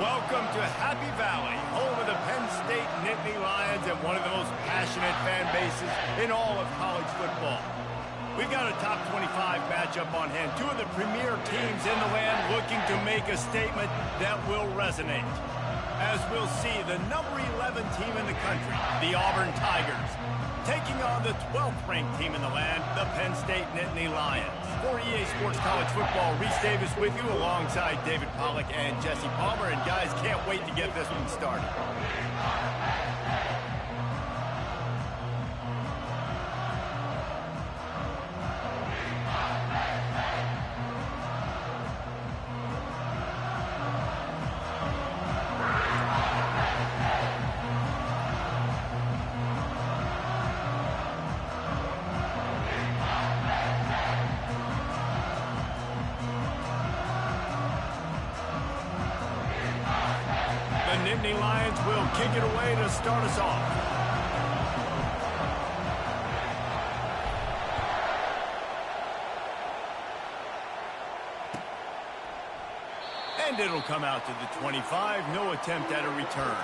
Welcome to Happy Valley, home of the Penn State Nittany Lions and one of the most passionate fan bases in all of college football. We've got a top 25 matchup on hand. Two of the premier teams in the land looking to make a statement that will resonate. As we'll see, the number 11 team in the country, the Auburn Tigers, taking on the 12th ranked team in the land, the Penn State Nittany Lions. For EA Sports College Football, Reese Davis with you alongside David Pollack and Jesse Palmer. And guys, can't wait to get this one started. The Nittany Lions will kick it away to start us off. And it'll come out to the 25. No attempt at a return.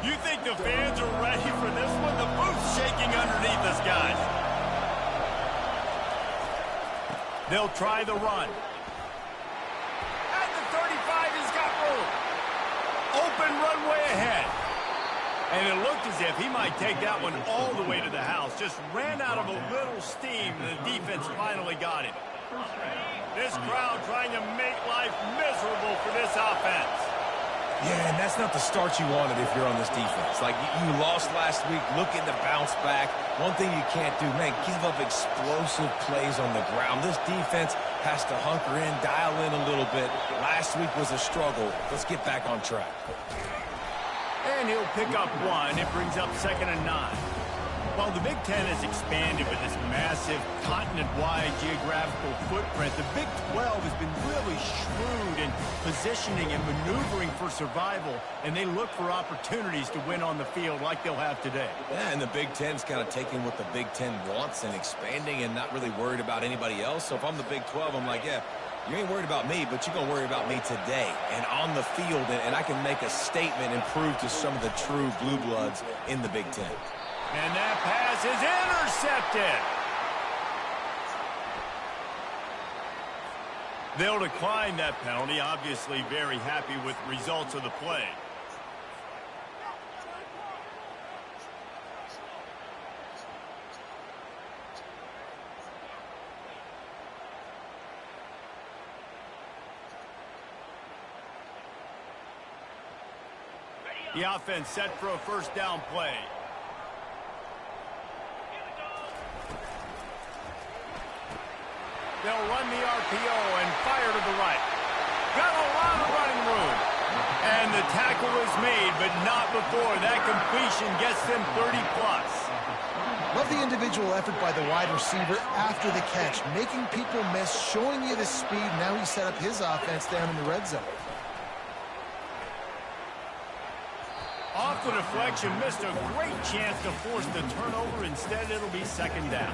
You think the fans are ready for this one? The booth's shaking underneath us, guys. They'll try the run. At the 35, he's got room. Open runway ahead. And it looked as if he might take that one all the way to the house. Just ran out of a little steam. The defense finally got him. This crowd trying to make life miserable for this offense. Yeah, and that's not the start you wanted if you're on this defense. Like, you lost last week, looking to bounce back. One thing you can't do, man, give up explosive plays on the ground. This defense has to hunker in, dial in a little bit. Last week was a struggle. Let's get back on track. And he'll pick up one. It brings up 2nd and 9. Well, the Big Ten has expanded with this massive continent-wide geographical footprint. The Big 12 has been really shrewd in positioning and maneuvering for survival, and they look for opportunities to win on the field like they'll have today. Yeah, and the Big Ten's kind of taking what the Big Ten wants and expanding and not really worried about anybody else. So if I'm the Big 12, I'm like, yeah, you ain't worried about me, but you're going to worry about me today and on the field, and I can make a statement and prove to some of the true blue bloods in the Big Ten. And that pass is intercepted. They'll decline that penalty, obviously very happy with the results of the play. The offense set for a first down play. They'll run the RPO and fire to the right. Got a lot of running room. And the tackle is made, but not before that completion gets them 30-plus. Love the individual effort by the wide receiver after the catch, making people miss, showing you the speed. Now he set up his offense down in the red zone. Off the deflection, missed a great chance to force the turnover. Instead, it'll be 2nd down.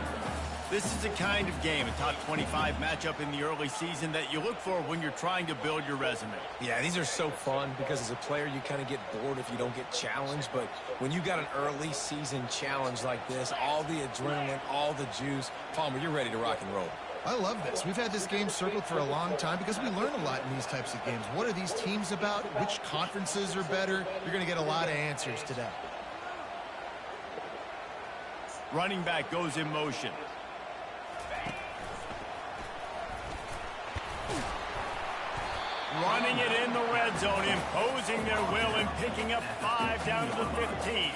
This is the kind of game, a top 25 matchup in the early season, that you look for when you're trying to build your resume. Yeah, these are so fun because as a player, you kind of get bored if you don't get challenged. But when you got an early season challenge like this, all the adrenaline, all the juice, Palmer, you're ready to rock and roll. I love this. We've had this game circled for a long time because we learn a lot in these types of games. What are these teams about? Which conferences are better? You're going to get a lot of answers today. Running back goes in motion. Running it in the red zone, imposing their will and picking up 5 down to the 15.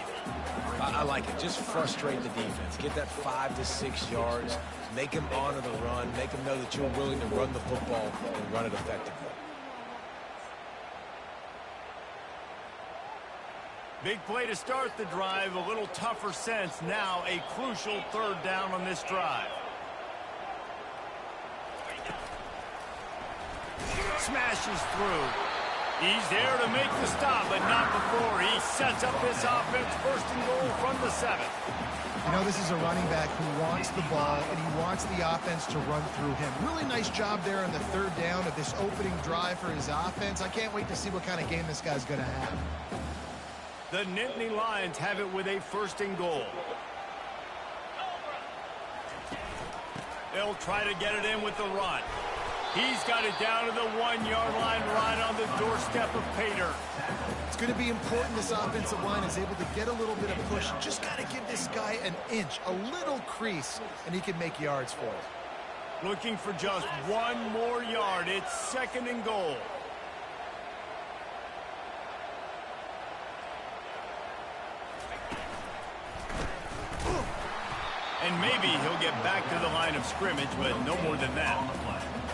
I like it. Just frustrate the defense. Get that 5 to 6 yards. Make them honor the run. Make them know that you're willing to run the football and run it effectively. Big play to start the drive. A little tougher sense. Now a crucial 3rd down on this drive. Smashes through. He's there to make the stop, but not before. He sets up this offense first and goal from the 7. You know, this is a running back who wants the ball, and he wants the offense to run through him. Really nice job there on the 3rd down of this opening drive for his offense. I can't wait to see what kind of game this guy's going to have. The Nittany Lions have it with a first and goal. They'll try to get it in with the run. He's got it down to the 1-yard line right on the doorstep of Pater. It's going to be important this offensive line is able to get a little bit of push. Just got to give this guy an inch, a little crease, and he can make yards for it. Looking for just 1 more yard. It's 2nd and goal. And maybe he'll get back to the line of scrimmage, but no more than that.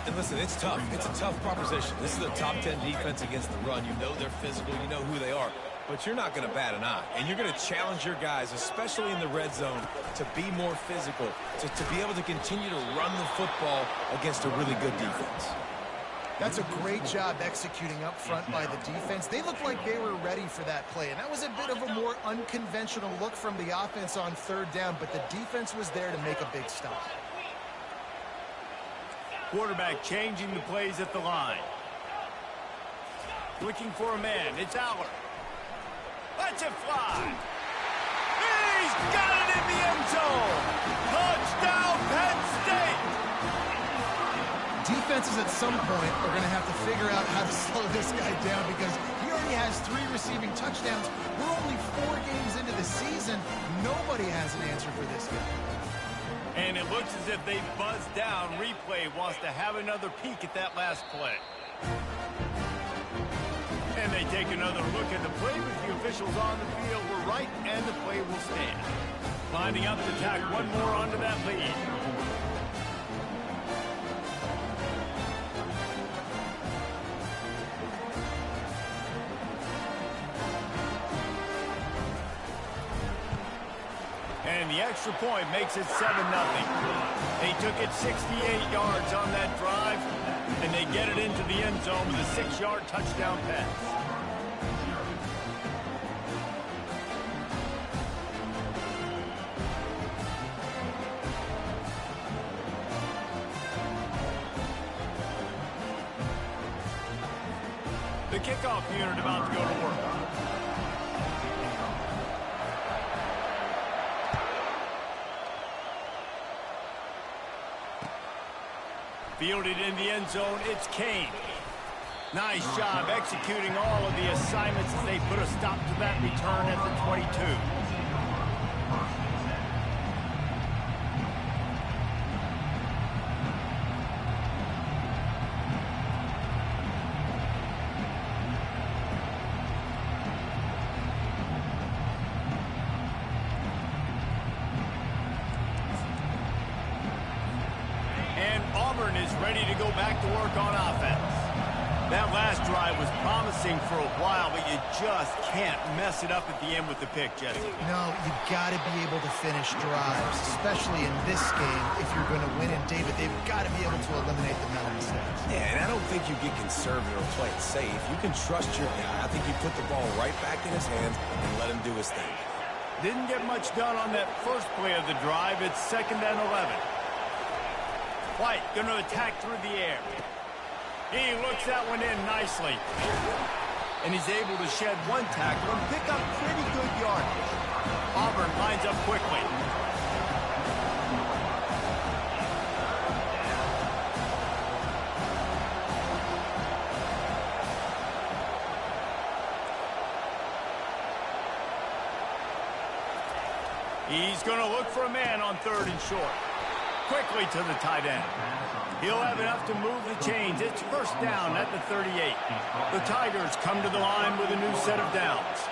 And listen, it's tough. It's a tough proposition. This is a top 10 defense against the run. You know they're physical. You know who they are. But you're not going to bat an eye. And you're going to challenge your guys, especially in the red zone, to be more physical, to be able to continue to run the football against a really good defense. That's a great job executing up front by the defense. They looked like they were ready for that play, and that was a bit of a more unconventional look from the offense on 3rd down, but the defense was there to make a big stop. Quarterback changing the plays at the line. Looking for a man. It's Aller. Let's it fly. He's got it in the end zone. Touchdown, Penn State. Defenses at some point are going to have to figure out how to slow this guy down because he already has 3 receiving touchdowns. We're only 4 games into the season. Nobody has an answer for this guy. And it looks as if they buzzed down. Replay wants to have another peek at that last play. And they take another look at the play, but the officials on the field were right, and the play will stand. Lining up to tack 1 more onto that lead. And the extra point makes it 7-0. They took it 68 yards on that drive, and they get it into the end zone with a 6-yard touchdown pass. The kickoff unit about to go to work. Fielded in the end zone, it's Kane. Nice job executing all of the assignments as they put a stop to that return at the 22. Auburn is ready to go back to work on offense. That last drive was promising for a while, but you just can't mess it up at the end with the pick, Jesse. No, you got to be able to finish drives, especially in this game if you're going to win. And, David, they've got to be able to eliminate the mental mistakes. Yeah, and I don't think you get conservative or play it safe. You can trust your guy. I think you put the ball right back in his hands and let him do his thing. Didn't get much done on that first play of the drive. It's 2nd and 11. White going to attack through the air. He looks that one in nicely. And he's able to shed 1 tackle and pick up pretty good yardage. Auburn lines up quickly. He's going to look for a man on 3rd and short. Quickly to the tight end. He'll have enough to move the chains. It's 1st down at the 38. The Tigers come to the line with a new set of downs.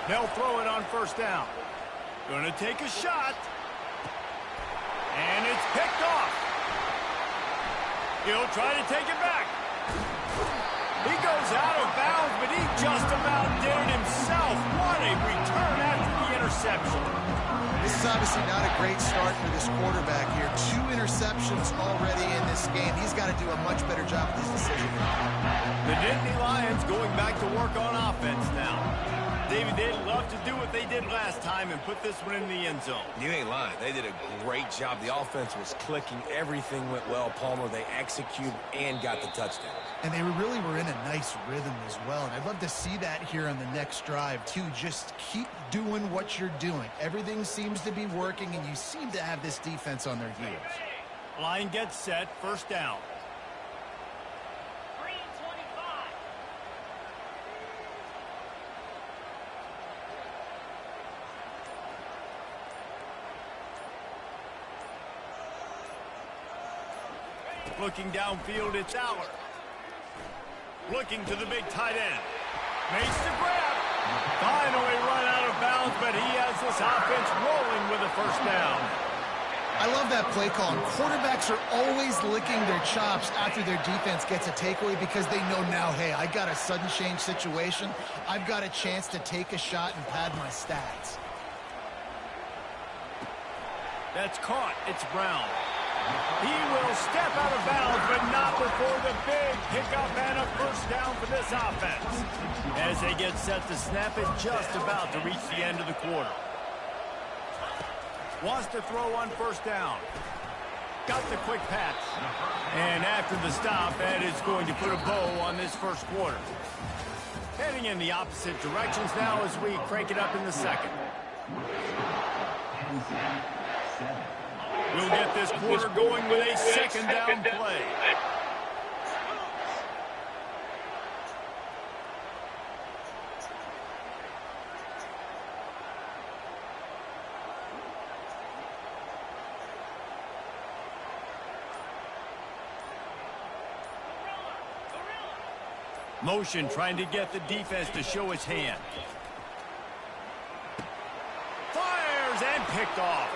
They'll throw it on 1st down. Going to take a shot. And it's picked off. He'll try to take it back. He goes out of bounds, but he just about did it himself. What a return after the interception. This is obviously not a great start for this quarterback here. 2 interceptions already in this game. He's got to do a much better job with his decision. The Nittany Lions going back to work on offense now. David, they'd love to do what they did last time and put this one in the end zone. You ain't lying. They did a great job. The offense was clicking. Everything went well, Palmer. They executed and got the touchdown. And they really were in a nice rhythm as well. And I'd love to see that here on the next drive, too. Just keep doing what you're doing. Everything seems to be working, and you seem to have this defense on their heels. Line gets set. First down. Looking downfield, it's Aller. Looking to the big tight end. Makes the grab. Finally run out of bounds, but he has this offense rolling with a first down. I love that play call. And quarterbacks are always licking their chops after their defense gets a takeaway because they know now, hey, I got a sudden change situation. I've got a chance to take a shot and pad my stats. That's caught. It's Brown. He will step out of bounds, but not before the big pickup and a first down for this offense. As they get set to snap it, just about to reach the end of the quarter. Wants to throw on first down. Got the quick pass. And after the stop, that is going to put a bow on this first quarter. Heading in the opposite directions now as we crank it up in the second. We'll get this quarter going with a second down play. Motion trying to get the defense to show its hand. Fires and picked off.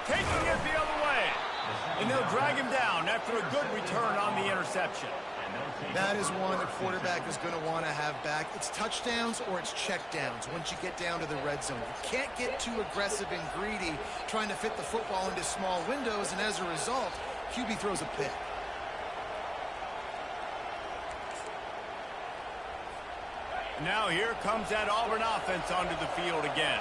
Taking it the other way. And they'll drag him down after a good return on the interception. That is one the quarterback is going to want to have back. It's touchdowns or it's checkdowns once you get down to the red zone. You can't get too aggressive and greedy trying to fit the football into small windows, and as a result, QB throws a pick. Now here comes that Auburn offense onto the field again.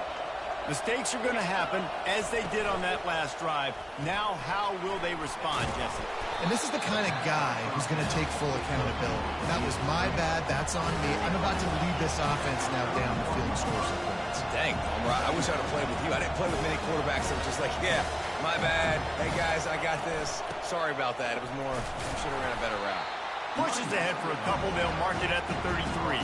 Mistakes are going to happen, as they did on that last drive. Now, how will they respond, Jesse? And this is the kind of guy who's going to take full accountability. That was my bad. That's on me. I'm about to lead this offense now down the field and score some points. Dang, Palmer, I wish I'd have played with you. I didn't play with many quarterbacks that were just like, yeah, my bad. Hey, guys, I got this. Sorry about that. It was more, I should have ran a better route. Pushes ahead for a couple. They'll mark it at the 33.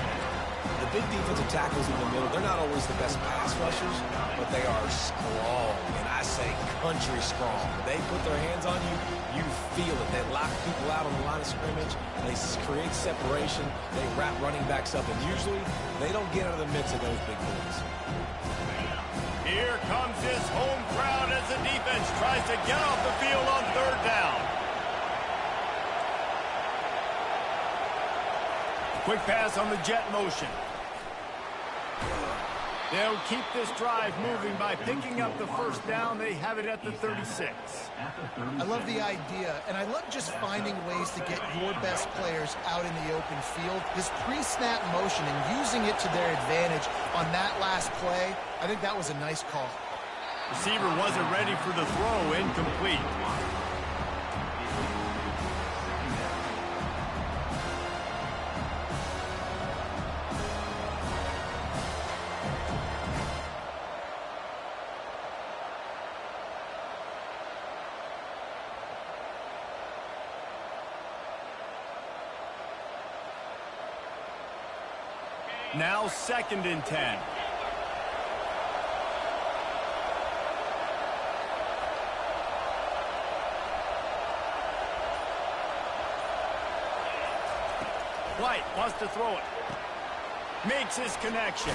The big defensive tackles in the middle, they're not always the best pass rushers, but they are strong, and I say country strong. They put their hands on you, you feel it. They lock people out on the line of scrimmage. They create separation. They wrap running backs up, and usually they don't get out of the midst of those big boys. Here comes this home crowd as the defense tries to get off the field on third down. Quick pass on the jet motion. They'll keep this drive moving by picking up the first down. They have it at the 36. I love the idea, and I love just finding ways to get your best players out in the open field. This pre-snap motion and using it to their advantage on that last play, I think that was a nice call. Receiver wasn't ready for the throw, incomplete. Now 2nd and 10. White wants to throw it. Makes his connection.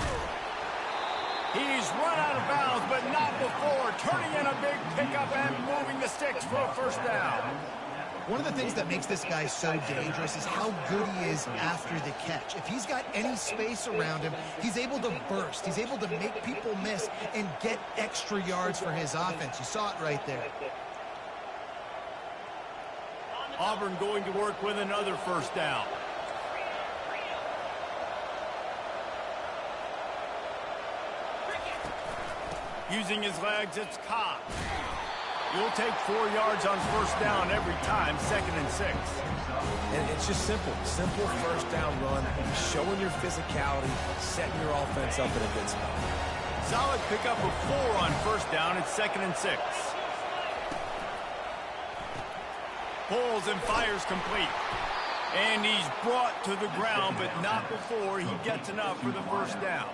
He's run out of bounds, but not before turning in a big pickup and moving the sticks for a first down. One of the things that makes this guy so dangerous is how good he is after the catch. If he's got any space around him, he's able to burst. He's able to make people miss and get extra yards for his offense. You saw it right there. Auburn going to work with another first down. Using his legs, it's Cobb. You'll take 4 yards on first down every time, 2nd and 6. And it's just simple. Simple first down run, showing your physicality, setting your offense up in a good spot. Solid pickup of 4 on first down. It's 2nd and 6. Pulls and fires complete. And he's brought to the ground, but not before he gets enough for the first down.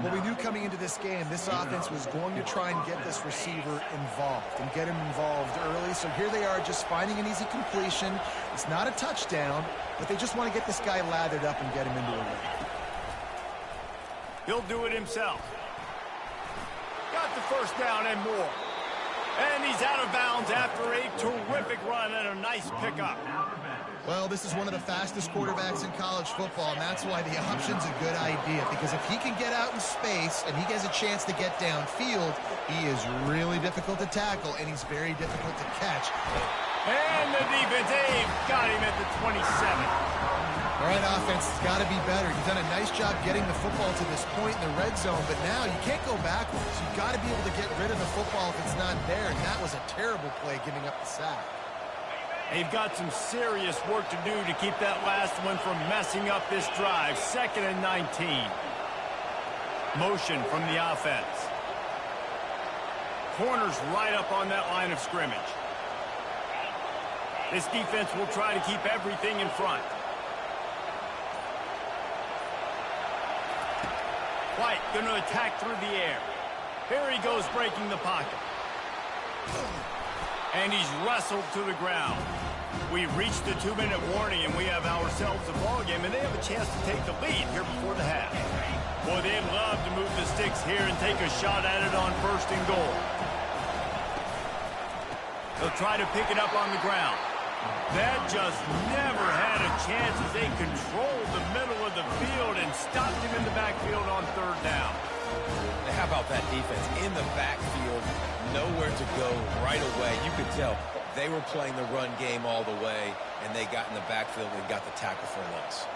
Well, we knew coming into this game, this offense was going to try and get this receiver involved and get him involved early. So here they are just finding an easy completion. It's not a touchdown, but they just want to get this guy lathered up and get him into a win. He'll do it himself. Got the first down and more. And he's out of bounds after a terrific run and a nice pickup. Well, this is one of the fastest quarterbacks in college football, and that's why the option's a good idea, because if he can get out in space and he has a chance to get downfield, he is really difficult to tackle, and he's very difficult to catch. And the defense, they've got him at the 27. All right, offense, it's got to be better. You've done a nice job getting the football to this point in the red zone, but now you can't go backwards. You've got to be able to get rid of the football if it's not there, and that was a terrible play giving up the sack. They've got some serious work to do to keep that last one from messing up this drive. 2nd and 19. Motion from the offense. Corners right up on that line of scrimmage. This defense will try to keep everything in front. White going to attack through the air. Here he goes breaking the pocket. And he's wrestled to the ground. We've reached the 2-minute warning, and we have ourselves a ball game, and they have a chance to take the lead here before the half. Boy, they'd love to move the sticks here and take a shot at it on 1st and goal. They'll try to pick it up on the ground. That just never had a chance as they controlled the middle of the field and stopped him in the backfield on 3rd down. How about that defense in the backfield, nowhere to go right away. You could tell they were playing the run game all the way, and they got in the backfield and got the tackle for a loss.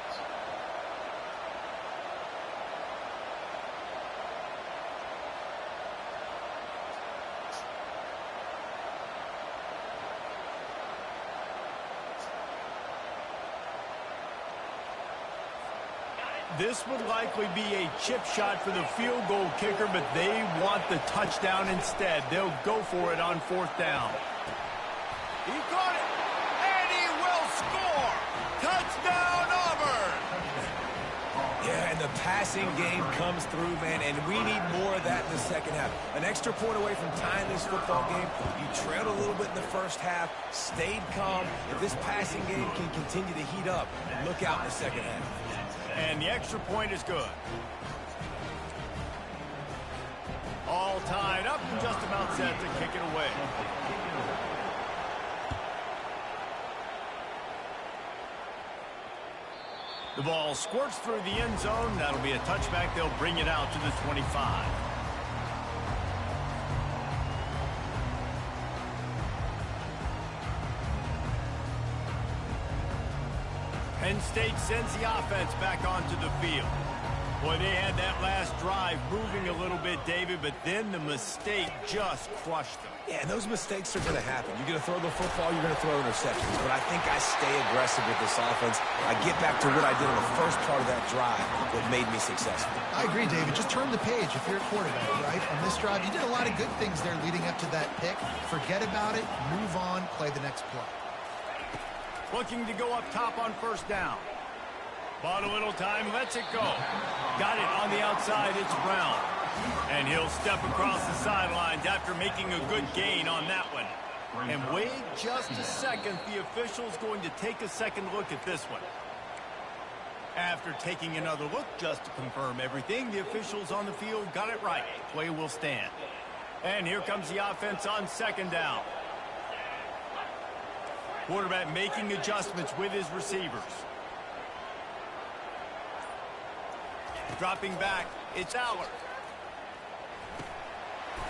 This would likely be a chip shot for the field goal kicker, but they want the touchdown instead. They'll go for it on 4th down. He caught it, and he will score! Touchdown, Auburn! Yeah, and the passing game comes through, man, and we need more of that in the second half. An extra point away from tying this football game. You trailed a little bit in the first half, stayed calm. If this passing game can continue to heat up, look out in the second half. And the extra point is good. All tied up and just about set to kick it away. The ball squirts through the end zone. That'll be a touchback. They'll bring it out to the 25. Penn State sends the offense back onto the field. Boy, they had that last drive moving a little bit, David, but then the mistake just crushed them. Yeah, and those mistakes are going to happen. You're going to throw the football, you're going to throw interceptions. But I think I stay aggressive with this offense. I get back to what I did on the first part of that drive that made me successful. I agree, David. Just turn the page if you're a quarterback, right? On this drive, you did a lot of good things there leading up to that pick. Forget about it, move on, play the next play. Looking to go up top on 1st down. Bought a little time, lets it go. Got it on the outside, it's Brown. And he'll step across the sidelines after making a good gain on that one. And wait just a second, the official's going to take a second look at this one. After taking another look just to confirm everything, the officials on the field got it right. Play will stand. And here comes the offense on second down. Quarterback making adjustments with his receivers. Dropping back, it's Aller.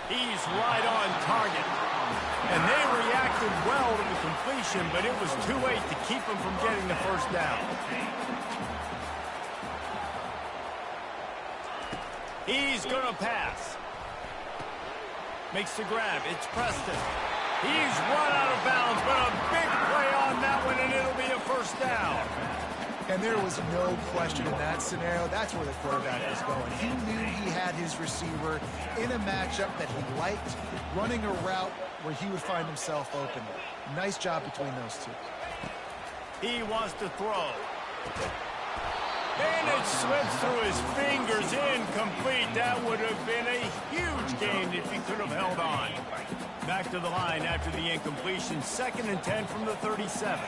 He's right on target. And they reacted well to the completion, but it was too late to keep him from getting the first down. He's going to pass. Makes the grab. It's Preston. He's run out of bounds, but a big play on that one, and it'll be a first down. And there was no question in that scenario. That's where the quarterback was going. He knew he had his receiver in a matchup that he liked, running a route where he would find himself open. Nice job between those two. He wants to throw. And it slips through his fingers, incomplete. That would have been a huge gain if he could have held on. Back to the line after the incompletion. 2nd and 10 from the 37.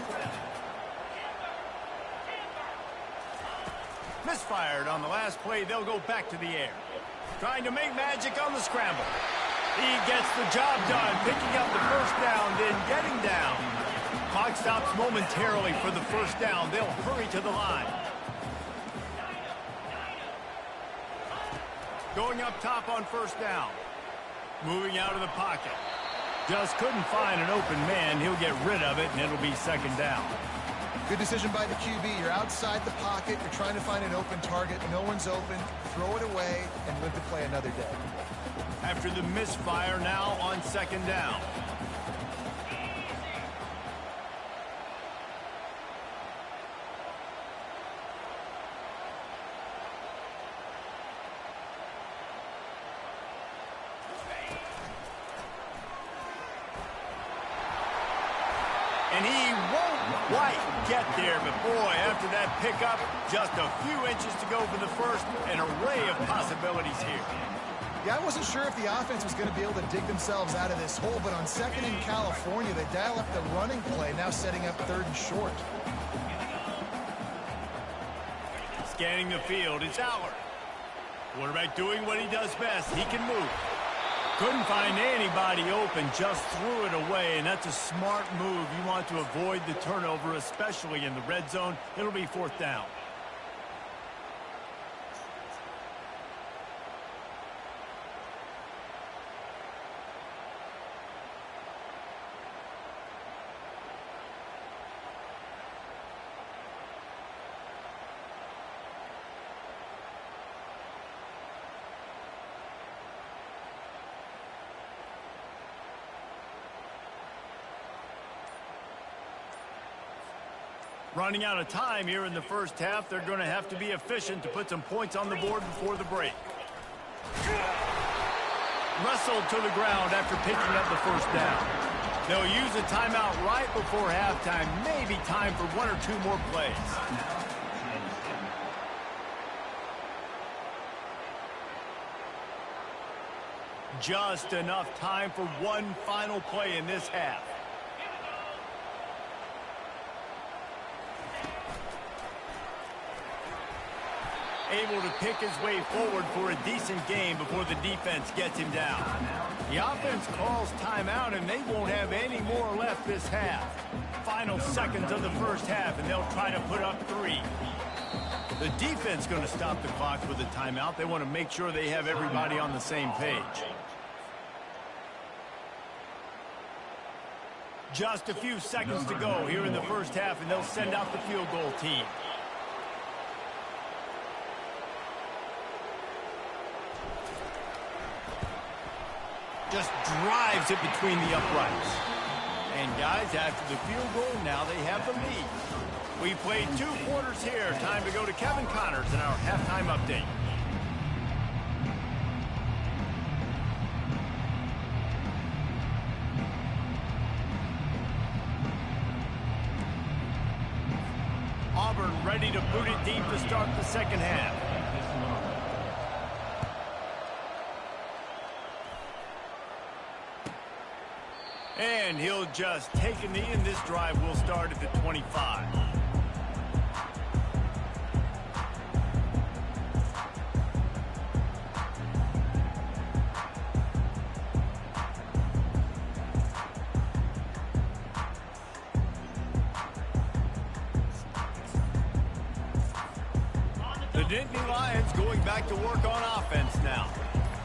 Misfired on the last play. They'll go back to the air. Trying to make magic on the scramble. He gets the job done, picking up the first down, then getting down. Clock stops momentarily for the first down. They'll hurry to the line. Going up top on first down. Moving out of the pocket. Just couldn't find an open man. He'll get rid of it, and it'll be 2nd down. Good decision by the QB. You're outside the pocket. You're trying to find an open target. No one's open. Throw it away and live to play another day. After the misfire, now on 2nd down. And he won't quite get there, but boy, after that pickup, just a few inches to go for the first. An array of possibilities here. Yeah, I wasn't sure if the offense was going to be able to dig themselves out of this hole, but on 2nd in California, they dial up the running play, now setting up 3rd and short. Scanning the field, it's Aller. Quarterback doing what he does best. He can move. Couldn't find anybody open, just threw it away, and that's a smart move. You want to avoid the turnover, especially in the red zone. It'll be 4th down. Running out of time here in the first half. They're going to have to be efficient to put some points on the board before the break. Wrestled to the ground after picking up the first down. They'll use a timeout right before halftime. Maybe time for 1 or 2 more plays. Just enough time for one final play in this half. Able to pick his way forward for a decent game before the defense gets him down. The offense calls timeout, and they won't have any more left this half. Final seconds of the first half, and they'll try to put up 3. The defense going to stop the clock with a timeout. They want to make sure they have everybody on the same page. Just a few seconds to go here in the first half, and they'll send out the field goal team. Just drives it between the uprights. And guys, after the field goal, now they have the lead. We played 2 quarters here. Time to go to Kevin Connors in our halftime update. Auburn ready to boot it deep to start the second half. And he'll just take a knee, and this drive will start at the 25. Nittany Lions going back to work on offense now.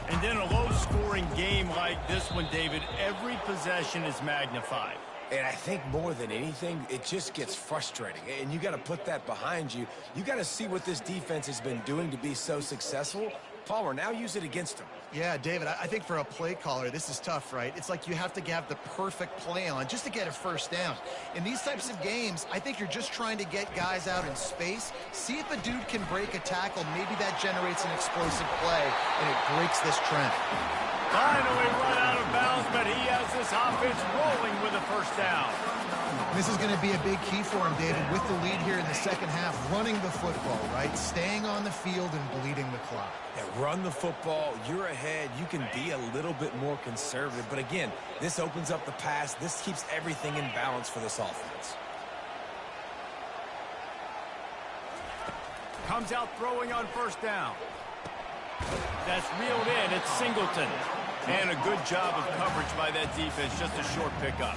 And in a low-scoring game like this one, David, every possession is magnified. And I think more than anything, it just gets frustrating. And you got to put that behind you. You got to see what this defense has been doing to be so successful. Palmer, now use it against them. Yeah, David, I think for a play caller, this is tough, right? It's like you have to have the perfect play on just to get a first down. In these types of games, I think you're just trying to get guys out in space, see if a dude can break a tackle. Maybe that generates an explosive play, and it breaks this trend. Finally run out of bounds, but he has this offense rolling with a first down. This is going to be a big key for him, David, with the lead here in the second half, running the football, right? Staying on the field and bleeding the clock. Yeah, run the football. You're ahead. You can be a little bit more conservative. But again, this opens up the pass. This keeps everything in balance for this offense. Comes out throwing on first down. That's reeled in. It's Singleton. And a good job of coverage by that defense. Just a short pickup.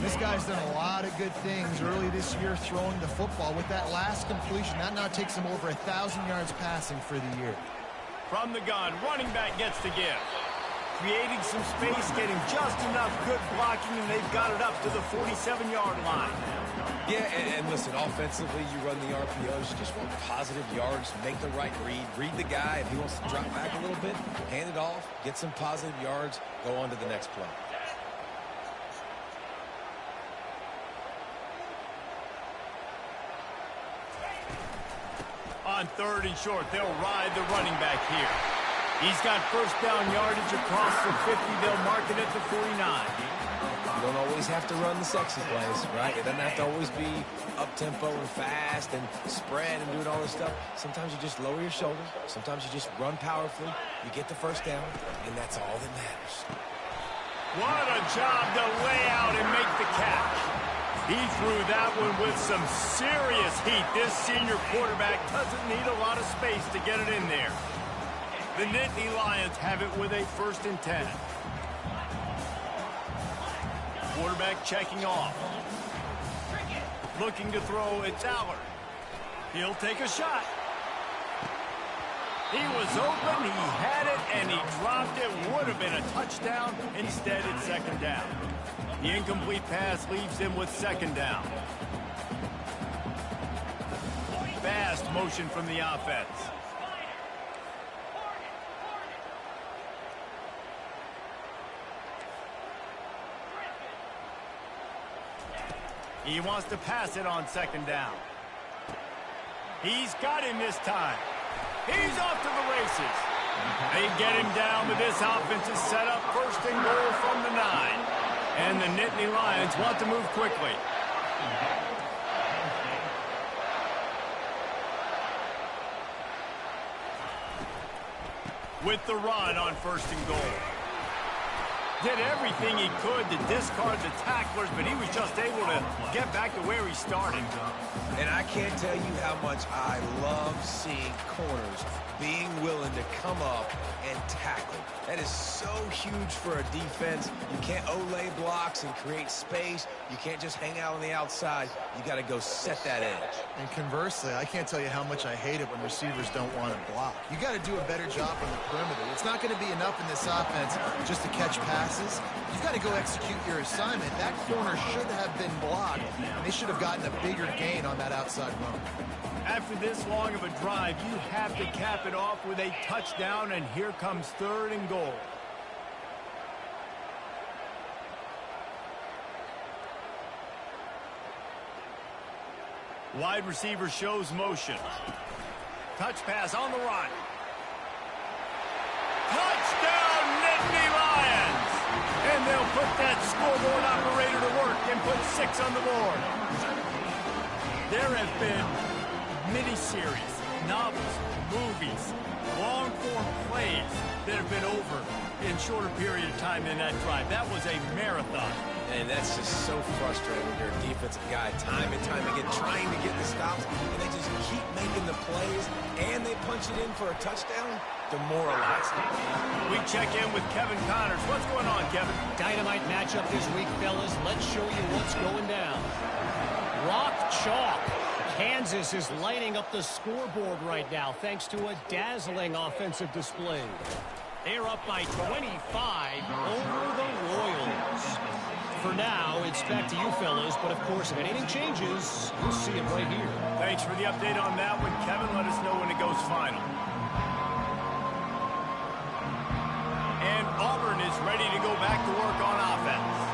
This guy's done a lot of good things early this year throwing the football. With that last completion, that now takes him over 1,000 yards passing for the year. From the gun, running back gets the give. Creating some space, getting just enough good blocking, and they've got it up to the 47-yard line. Yeah, and listen, offensively, you run the RPOs. You just want positive yards, make the right read the guy. If he wants to drop back a little bit, hand it off, get some positive yards, go on to the next play. On third and short, they'll ride the running back here. He's got first down yardage across the 50. They'll mark it at the 49. You don't always have to run the sexy plays, right? It doesn't have to always be up-tempo and fast and spread and doing all this stuff. Sometimes you just lower your shoulders. Sometimes you just run powerfully. You get the first down, and that's all that matters. What a job to lay out and make the catch. He threw that one with some serious heat. This senior quarterback doesn't need a lot of space to get it in there. The Nittany Lions have it with a 1st and 10. Quarterback checking off. Looking to throw, it's Allard. He'll take a shot. He was open, he had it, and he dropped it. Would have been a touchdown. Instead, it's 2nd down. The incomplete pass leaves him with 2nd down. Fast motion from the offense. He wants to pass it on 2nd down. He's got him this time. He's off to the races. They get him down, but this offense is set up 1st and goal from the 9. And the Nittany Lions want to move quickly. With the run on 1st and goal. Did everything he could to discard the tacklers, but he was just able to get back to where he started. And I can't tell you how much I love seeing corners being willing to come up and tackle. That is so huge for a defense. You can't olay blocks and create space. You can't just hang out on the outside. You got to go set that edge. And conversely, I can't tell you how much I hate it when receivers don't want to block. You got to do a better job on the perimeter. It's not going to be enough in this offense just to catch passes. You've got to go execute your assignment. That corner should have been blocked, and they should have gotten a bigger gain on that outside run. After this long of a drive, you have to cap it off with a touchdown, and here comes 3rd and goal. Wide receiver shows motion. Touch pass on the run. Touchdown, Nittany Lions! And they'll put that scoreboard operator to work and put 6 on the board. There have been miniseries, novels, movies, long-form plays that have been over in shorter period of time than that drive. That was a marathon. And that's just so frustrating when you're a defensive guy, time and time again, trying to get the stops, and they just keep making the plays, and they punch it in for a touchdown. Demoralizing. We check in with Kevin Connors. What's going on, Kevin? Dynamite matchup this week, fellas. Let's show you what's going down. Rock chalk. Kansas is lighting up the scoreboard right now thanks to a dazzling offensive display. They're up by 25 over the Royals. For now, it's back to you fellas, but of course, if anything changes, you'll see it right here. Thanks for the update on that one, Kevin. Let us know when it goes final. And Auburn is ready to go back to work on offense.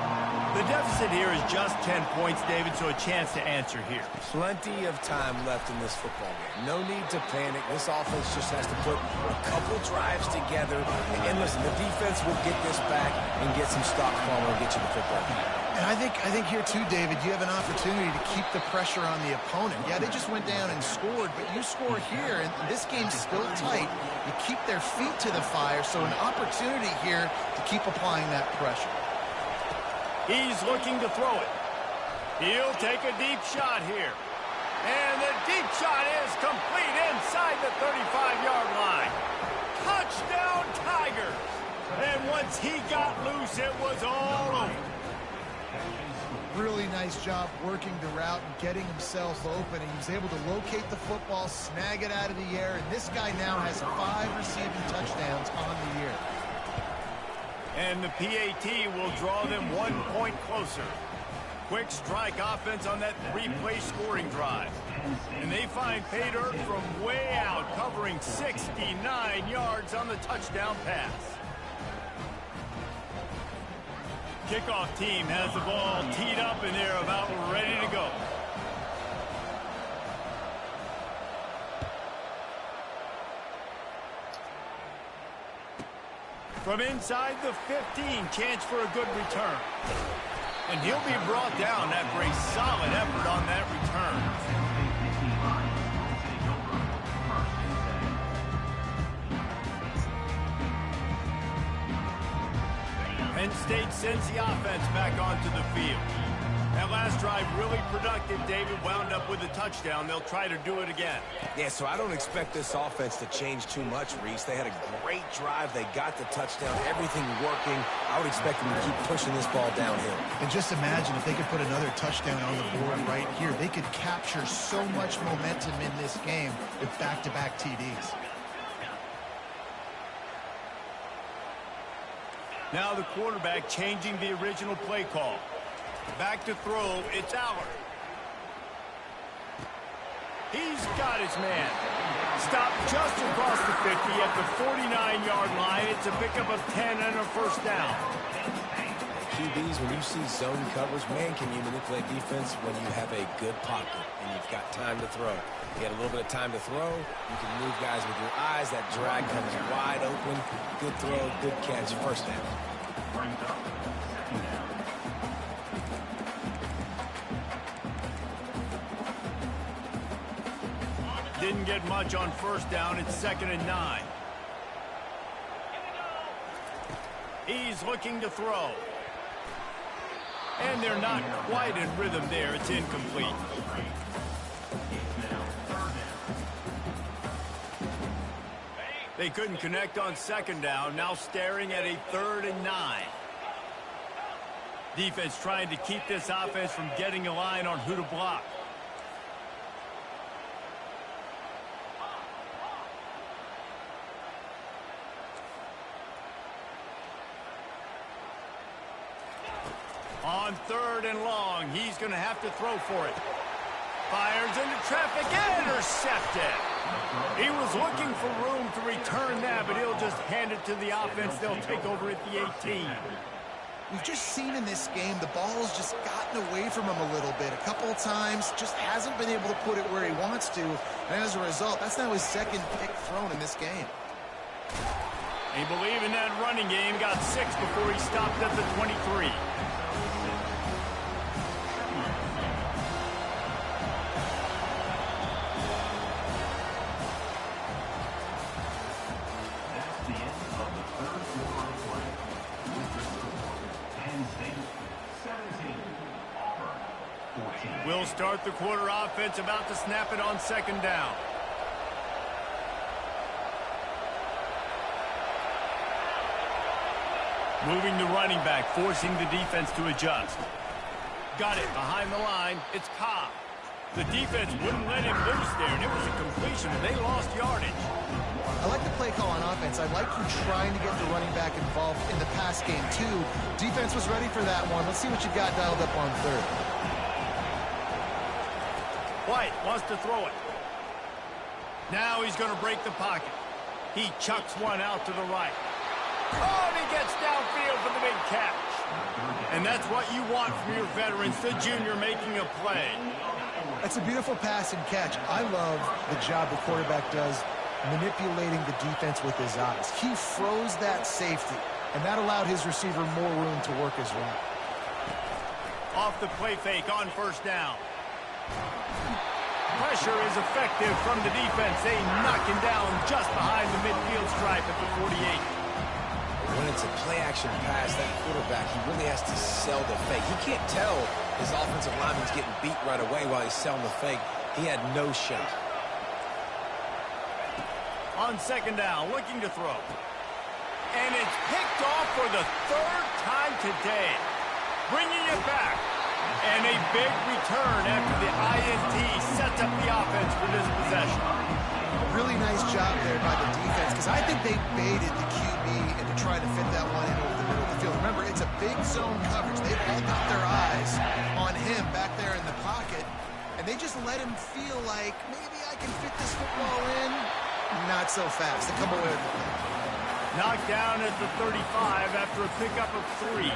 The deficit here is just 10 points, David, so a chance to answer here. Plenty of time left in this football game. No need to panic. This offense just has to put a couple drives together. And listen, the defense will get this back and get some stock form and get you the football game. And I think here too, David, you have an opportunity to keep the pressure on the opponent. Yeah, they just went down and scored, but you score here, and this game's still tight. You keep their feet to the fire, so an opportunity here to keep applying that pressure. He's looking to throw it. He'll take a deep shot here. And the deep shot is complete inside the 35-yard line. Touchdown, Tigers. And once he got loose, it was all over. Really nice job working the route and getting himself open. And he was able to locate the football, snag it out of the air, and this guy now has 5 receiving touchdowns on the year. And the PAT will draw them 1 point closer. Quick strike offense on that 3-play scoring drive. And they find pay dirt from way out, covering 69 yards on the touchdown pass. Kickoff team has the ball teed up, and they're about ready to go. From inside the 15, chance for a good return. And he'll be brought down after a solid effort on that return. Penn State sends the offense back onto the field. That last drive really productive. David wound up with a touchdown. They'll try to do it again. Yeah, so I don't expect this offense to change too much, Reese. They had a great drive. They got the touchdown. Everything working. I would expect them to keep pushing this ball downhill. And just imagine if they could put another touchdown on the board right here. They could capture so much momentum in this game with back-to-back TDs. Now the quarterback changing the original play call. Back to throw, it's Aller. He's got his man. Stopped just across the 50 at the 49-yard line. It's a pickup of 10 and a first down. QBs, when you see zone coverage, man, can you manipulate defense when you have a good pocket and you've got time to throw. You got a little bit of time to throw. You can move guys with your eyes. That drag comes wide open. Good throw, good catch, first down. Didn't get much on first down. It's 2nd and 9. He's looking to throw. And they're not quite in rhythm there. It's incomplete. They couldn't connect on 2nd down. Now staring at a 3rd and 9. Defense trying to keep this offense from getting a line on who to block. On 3rd and long, he's going to have to throw for it. Fires into traffic, intercepted. He was looking for room to return that, but he'll just hand it to the offense. They'll take over at the 18. We've just seen in this game the ball has just gotten away from him a little bit. A couple of times, just hasn't been able to put it where he wants to. And as a result, that's now his 2nd pick thrown in this game. He believed in that running game, got 6 before he stopped at the 23. We'll start the quarter offense, about to snap it on 2nd down. Moving the running back, forcing the defense to adjust. Got it behind the line. It's Cobb. The defense wouldn't let him loose there, and it was a completion, and they lost yardage. I like the play call on offense. I like you trying to get the running back involved in the pass game, too. Defense was ready for that one. Let's see what you got dialed up on third. White wants to throw it. Now he's going to break the pocket. He chucks one out to the right. Oh, and he gets downfield for the big catch. And that's what you want from your veterans, the junior making a play. That's a beautiful pass and catch. I love the job the quarterback does manipulating the defense with his eyes. He froze that safety, and that allowed his receiver more room to work his route. Off the play fake on first down. Pressure is effective from the defense. They knock him down just behind the midfield stripe at the 48. When it's a play-action pass, that quarterback, he really has to sell the fake. He can't tell his offensive lineman's getting beat right away while he's selling the fake. He had no shot. On second down, looking to throw. And it's picked off for the third time today. Bringing it back. And a big return after the INT sets up the offense for this possession. Really nice job there by the defense, because I think they baited the QB into trying to fit that one in over the middle of the field. Remember, it's a big zone coverage. They've all got their eyes on him back there in the pocket, and they just let him feel like, maybe I can fit this football in. Not so fast. They come away with the play. Knocked down at the 35 after a pickup of 3.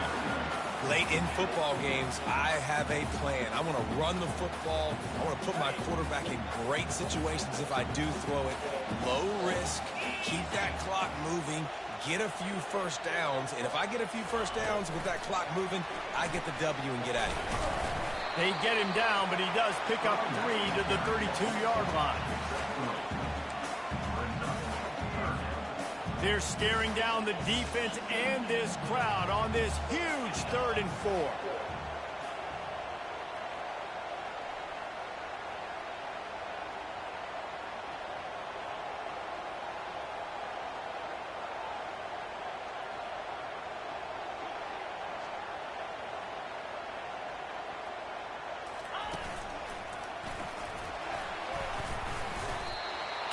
Late in football games, I have a plan. I want to run the football. I want to put my quarterback in great situations if I do throw it. Low risk, keep that clock moving, get a few first downs. And if I get a few first downs with that clock moving, I get the W and get out of here. They get him down, but he does pick up 3 to the 32-yard line. They're scaring down the defense and this crowd on this huge 3rd and 4.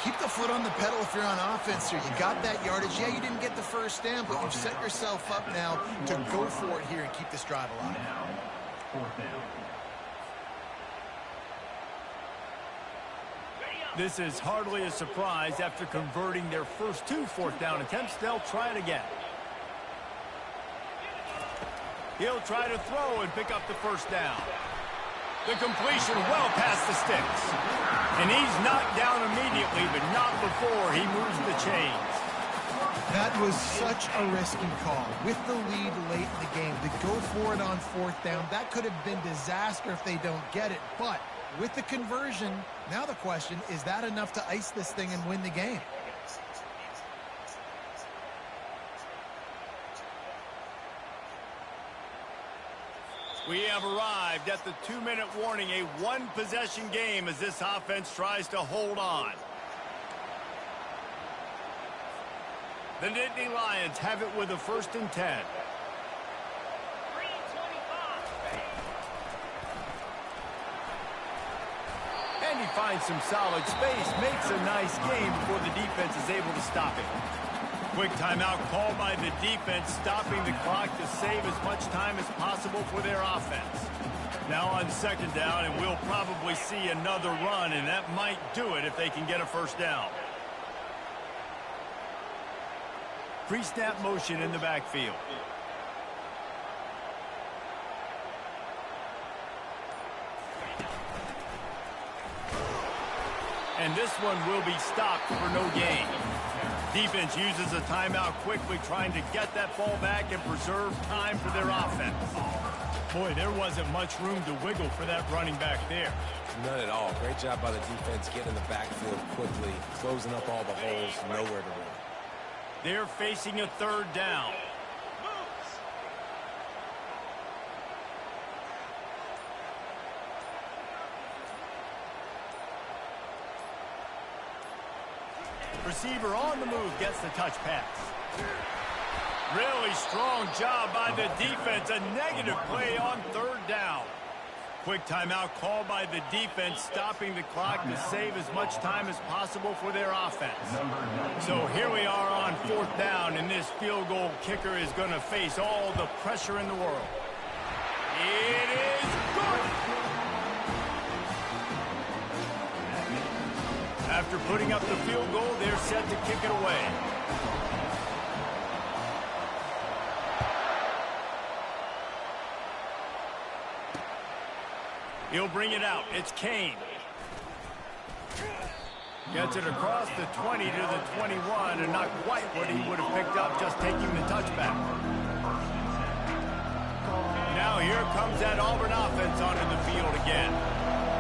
Keep the foot on the pedal if you're on offense here. You got that yardage. Yeah, you didn't get the first down, but you've set yourself up now to go for it here and keep this drive alive. This is hardly a surprise after converting their first 2 fourth down attempts. They'll try it again. He'll try to throw and pick up the first down. The completion well past the sticks. And he's knocked down immediately, but not before he moves the chains. That was such a risky call. With the lead late in the game, to go for it on 4th down, that could have been disaster if they don't get it. But with the conversion, now the question, is that enough to ice this thing and win the game? We have arrived at the 2-minute warning, a 1-possession game as this offense tries to hold on. The Nittany Lions have it with a 1st and 10. And he finds some solid space, makes a nice game before the defense is able to stop him. Quick timeout called by the defense, stopping the clock to save as much time as possible for their offense. Now on 2nd down, and we'll probably see another run, and that might do it if they can get a first down. Pre-snap motion in the backfield. And this one will be stopped for no gain. Defense uses a timeout quickly, trying to get that ball back and preserve time for their offense. Boy, there wasn't much room to wiggle for that running back there. None at all. Great job by the defense getting in the backfield quickly, closing up all the holes, nowhere to run. They're facing a 3rd down. Receiver on the move gets the touch pass. Really strong job by the defense. A negative play on 3rd down. Quick timeout called by the defense, stopping the clock to save as much time as possible for their offense. So here we are on 4th down, and this field goal kicker is going to face all the pressure in the world. It is good! After putting up the field goal, they're set to kick it away. He'll bring it out. It's Kane. Gets it across the 20 to the 21, and not quite what he would have picked up just taking the touchback. Now here comes that Auburn offense onto the field again.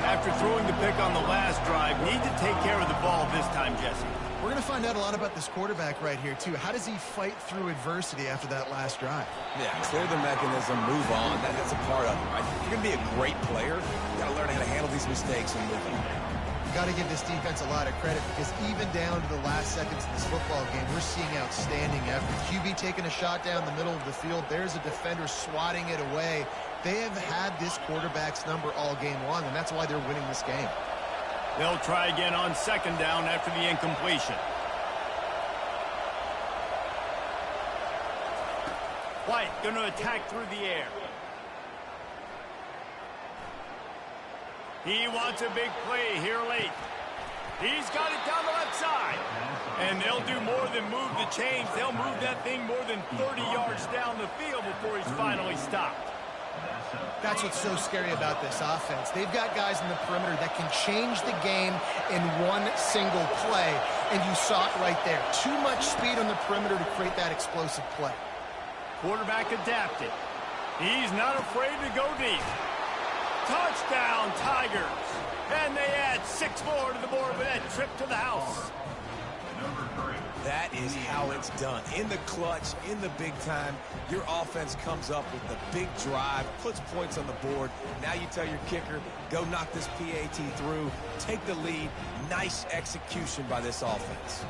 After throwing the pick on the last drive, need to take care of the ball this time, Jesse. We're going to find out a lot about this quarterback right here, too. How does he fight through adversity after that last drive? Yeah, clear the mechanism, move on. That's a part of it, right? If you're going to be a great player, you got to learn how to handle these mistakes and move on. You got to give this defense a lot of credit because even down to the last seconds of this football game, we're seeing outstanding effort. QB taking a shot down the middle of the field. There's a defender swatting it away. They have had this quarterback's number all game long, and that's why they're winning this game. They'll try again on 2nd down after the incompletion. White going to attack through the air. He wants a big play here late. He's got it down the left side. And they'll do more than move the chains. They'll move that thing more than 30 yards down the field before he's finally stopped. That's what's so scary about this offense. They've got guys in the perimeter that can change the game in one single play. And you saw it right there. Too much speed on the perimeter to create that explosive play. Quarterback adapted. He's not afraid to go deep. Touchdown, Tigers. And they add 6 more to the board with that trip to the house. That is how it's done. In the clutch, in the big time, your offense comes up with the big drive, puts points on the board. Now you tell your kicker, go knock this PAT through, take the lead. Nice execution by this offense.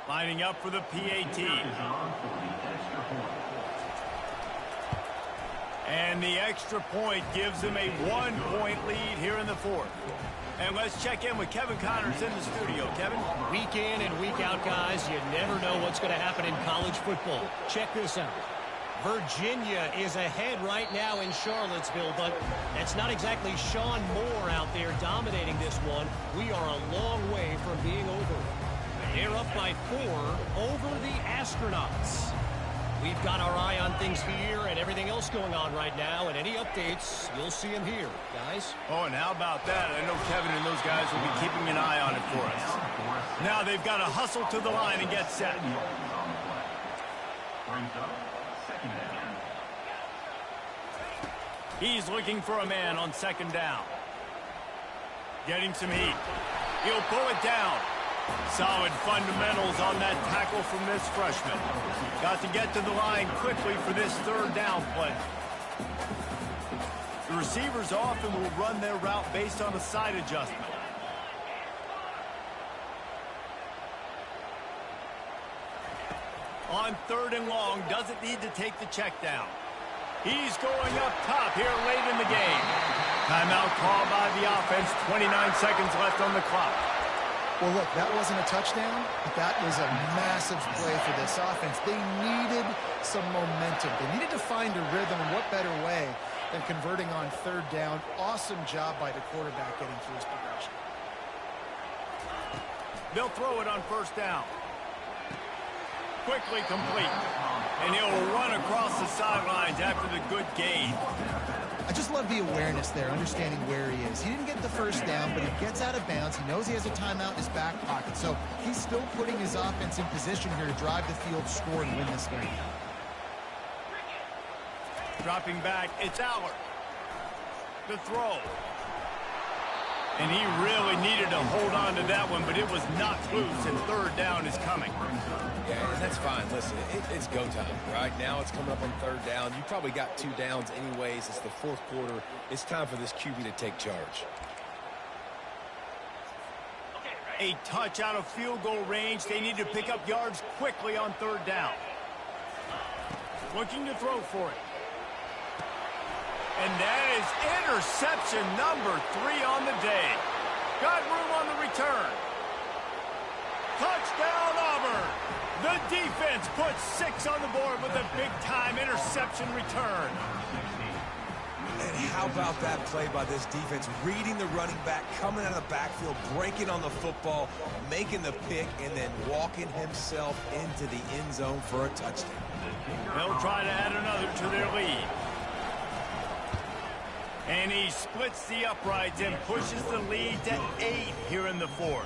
Lining up for the PAT. And the extra point gives them a 1-point lead here in the 4th. And let's check in with Kevin Connors in the studio. Kevin? Week in and week out, guys, you never know what's going to happen in college football. Check this out. Virginia is ahead right now in Charlottesville, but that's not exactly Sean Moore out there dominating this one. We are a long way from being over. They're up by 4 over the Astronauts. We've got our eye on things here and everything else going on right now, and any updates, you'll see them here, guys. Oh, and how about that? I know Kevin and those guys will be keeping an eye on it for us. Now they've got to hustle to the line and get set. He's looking for a man on 2nd down. Getting some heat. He'll pull it down. Solid fundamentals on that tackle from this freshman. Got to get to the line quickly for this 3rd down play. The receivers often will run their route based on a side adjustment. On 3rd and long, doesn't need to take the check down. He's going up top here late in the game. Timeout called by the offense. 29 seconds left on the clock. Well, look, that wasn't a touchdown, but that was a massive play for this offense. They needed some momentum. They needed to find a rhythm, and what better way than converting on 3rd down. Awesome job by the quarterback getting through his progression. They'll throw it on 1st down. Quickly complete. And he'll run across the sidelines after the good gain. I just love the awareness there, understanding where he is. He didn't get the 1st down, but he gets out of bounds. He knows he has a timeout in his back pocket, so he's still putting his offense in position here to drive the field, score, and win this game. Dropping back, it's Aller. The throw. And he really needed to hold on to that one, but it was knocked loose, and 3rd down is coming. Yeah, and that's fine. Listen, it's go time. Right now it's coming up on 3rd down. You probably got 2 downs anyways. It's the 4th quarter. It's time for this QB to take charge. A touch out of field goal range. They need to pick up yards quickly on 3rd down. Looking to throw for it. And that is interception number 3 on the day. Got room on the return. Touchdown, Auburn. The defense puts 6 on the board with a big-time interception return. And how about that play by this defense? Reading the running back, coming out of the backfield, breaking on the football, making the pick, and then walking himself into the end zone for a touchdown. They'll try to add another to their lead. And he splits the uprights and pushes the lead to 8 here in the 4th.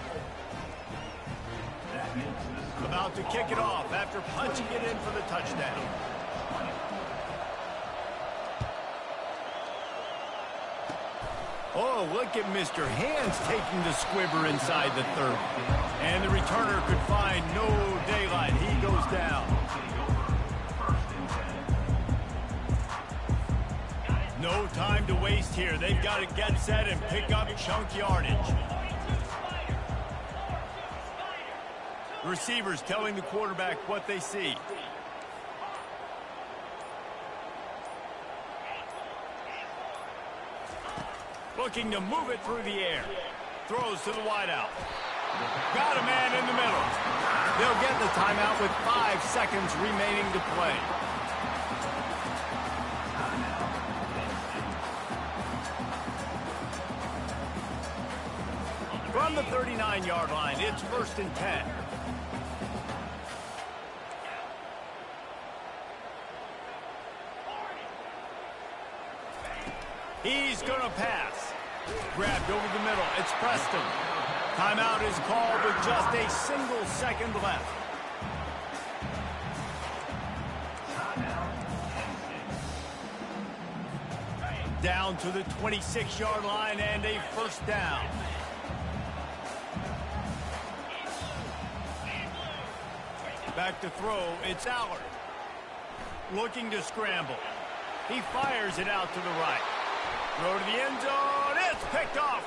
About to kick it off after punching it in for the touchdown. Oh, look at Mr. Hands taking the squibber inside the 30. And the returner could find no daylight. He goes down. No time to waste here. They've got to get set and pick up chunk yardage. Receivers telling the quarterback what they see. Looking to move it through the air. Throws to the wideout. Got a man in the middle. They'll get the timeout with 5 seconds remaining to play. From the 39-yard line, it's 1st and 10. He's going to pass. Grabbed over the middle. It's Preston. Timeout is called with just a single second left. Down to the 26-yard line and a 1st down. Back to throw, it's Allard. Looking to scramble. He fires it out to the right. Throw to the end zone, it's picked off.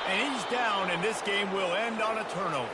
And he's down, and this game will end on a turnover.